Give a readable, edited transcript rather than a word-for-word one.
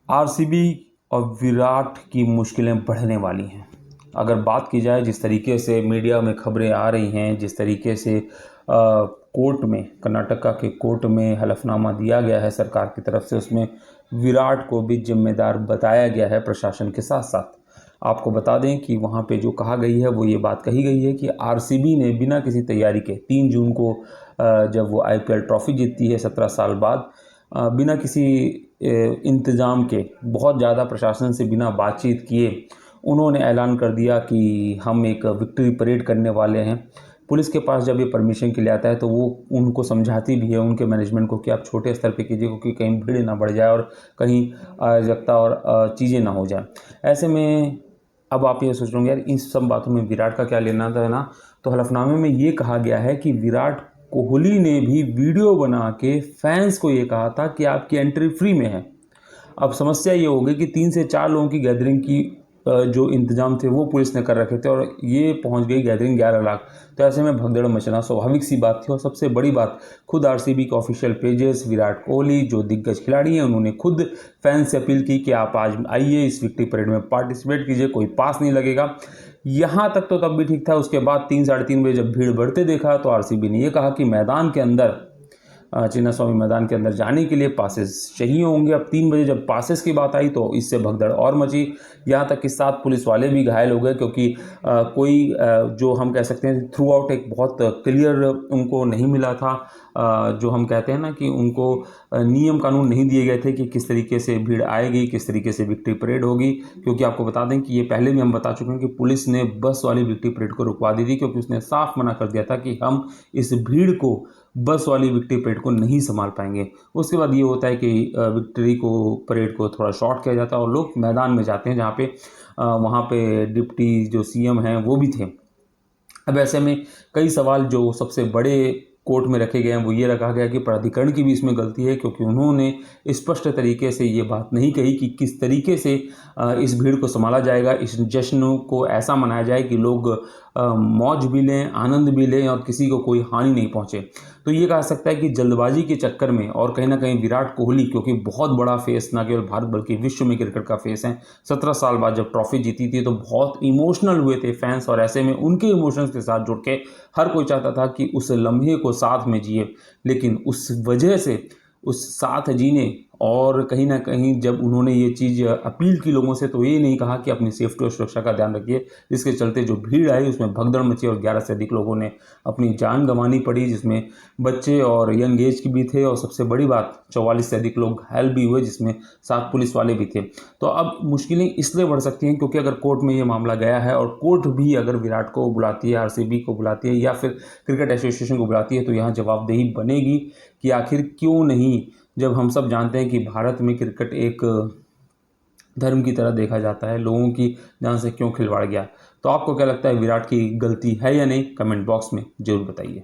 RCB और विराट की मुश्किलें बढ़ने वाली हैं। अगर बात की जाए जिस तरीके से मीडिया में खबरें आ रही हैं, जिस तरीके से कोर्ट में, कर्नाटका के कोर्ट में हलफनामा दिया गया है सरकार की तरफ से, उसमें विराट को भी जिम्मेदार बताया गया है प्रशासन के साथ साथ। आपको बता दें कि वहाँ पे जो कहा गई है वो ये बात कही गई है कि आरसीबी ने बिना किसी तैयारी के 3 जून को जब वो आईपीएल ट्रॉफी जीतती है 17 साल बाद, बिना किसी इंतज़ाम के, बहुत ज़्यादा प्रशासन से बिना बातचीत किए उन्होंने ऐलान कर दिया कि हम एक विक्ट्री परेड करने वाले हैं। पुलिस के पास जब ये परमिशन के लिए आता है तो वो उनको समझाती भी है, उनके मैनेजमेंट को, कि आप छोटे स्तर पे कीजिए क्योंकि कहीं भीड़ ना बढ़ जाए और कहीं अराजकता और चीज़ें ना हो जाए। ऐसे में अब आप ये सोच रहे होंगे यार इन सब बातों में विराट का क्या लेना था ना। तो हलफनामे में ये कहा गया है कि विराट कोहली ने भी वीडियो बना के फैंस को ये कहा था कि आपकी एंट्री फ्री में है। अब समस्या ये हो गई कि 3 से 4 लोगों की गैदरिंग की जो इंतजाम थे वो पुलिस ने कर रखे थे और ये पहुंच गई गैदरिंग 11 लाख। तो ऐसे में भगदड़ मचना स्वाभाविक सी बात थी। और सबसे बड़ी बात, खुद आरसीबी के ऑफिशियल पेजेस, विराट कोहली जो दिग्गज खिलाड़ी हैं, उन्होंने खुद फैंस से अपील की कि आप आज आइए, इस विक्ट्री परेड में पार्टिसिपेट कीजिए, कोई पास नहीं लगेगा। यहाँ तक तो तब भी ठीक था। उसके बाद 3 साढ़े 3 बजे जब भीड़ बढ़ते देखा तो आरसीबी ने ये कहा कि मैदान के अंदर, चिन्नास्वामी मैदान के अंदर जाने के लिए पासेस चाहिए होंगे। अब 3 बजे जब पासेस की बात आई तो इससे भगदड़ और मची। यहाँ तक कि 7 पुलिस वाले भी घायल हो गए क्योंकि जो हम कह सकते हैं थ्रू आउट एक बहुत क्लियर उनको नहीं मिला था। जो हम कहते हैं ना कि उनको नियम कानून नहीं दिए गए थे कि किस तरीके से भीड़ आएगी, किस तरीके से विक्ट्री परेड होगी। क्योंकि आपको बता दें कि ये पहले भी हम बता चुके हैं कि पुलिस ने बस वाली विक्ट्री परेड को रुकवा दी थी, क्योंकि उसने साफ मना कर दिया था कि हम इस भीड़ को, बस वाली विक्ट्री परेड को नहीं संभाल पाएंगे। उसके बाद ये होता है कि विक्ट्री को परेड को थोड़ा शॉर्ट किया जाता है और लोग मैदान में जाते हैं, जहाँ पे वहाँ पे डिप्टी जो सीएम हैं वो भी थे। अब ऐसे में कई सवाल जो सबसे बड़े कोर्ट में रखे गए हैं वो ये रखा गया कि प्राधिकरण की भी इसमें गलती है, क्योंकि उन्होंने स्पष्ट तरीके से ये बात नहीं कही कि किस तरीके से इस भीड़ को संभाला जाएगा, इस जश्न को ऐसा मनाया जाए कि लोग मौज भी लें, आनंद भी लें और किसी को कोई हानि नहीं पहुंचे। तो ये कहा सकता है कि जल्दबाजी के चक्कर में, और कहीं ना कहीं विराट कोहली क्योंकि बहुत बड़ा फेस ना केवल भारत बल्कि विश्व में क्रिकेट का फेस है, 17 साल बाद जब ट्रॉफी जीती थी तो बहुत इमोशनल हुए थे फैंस। और ऐसे में उनके इमोशंस के साथ जुड़ के हर कोई चाहता था कि उस लम्हे को साथ में जिए। लेकिन उस वजह से उस साथ जीने, और कहीं ना कहीं जब उन्होंने ये चीज़ अपील की लोगों से, तो ये नहीं कहा कि अपनी सेफ्टी और सुरक्षा का ध्यान रखिए, जिसके चलते जो भीड़ आई उसमें भगदड़ मची और 11 से अधिक लोगों ने अपनी जान गंवानी पड़ी, जिसमें बच्चे और यंग एज के भी थे। और सबसे बड़ी बात, 44 से अधिक लोग घायल भी हुए, जिसमें 7 पुलिस वाले भी थे। तो अब मुश्किलें इसलिए बढ़ सकती हैं क्योंकि अगर कोर्ट में ये मामला गया है और कोर्ट भी अगर विराट को बुलाती है, आरसीबी को बुलाती है या फिर क्रिकेट एसोसिएशन को बुलाती है, तो यहाँ जवाबदेही बनेगी कि आखिर क्यों नहीं, जब हम सब जानते हैं कि भारत में क्रिकेट एक धर्म की तरह देखा जाता है, लोगों की जान से क्यों खिलवाड़ गया। तो आपको क्या लगता है, विराट की गलती है या नहीं? कमेंट बॉक्स में जरूर बताइए।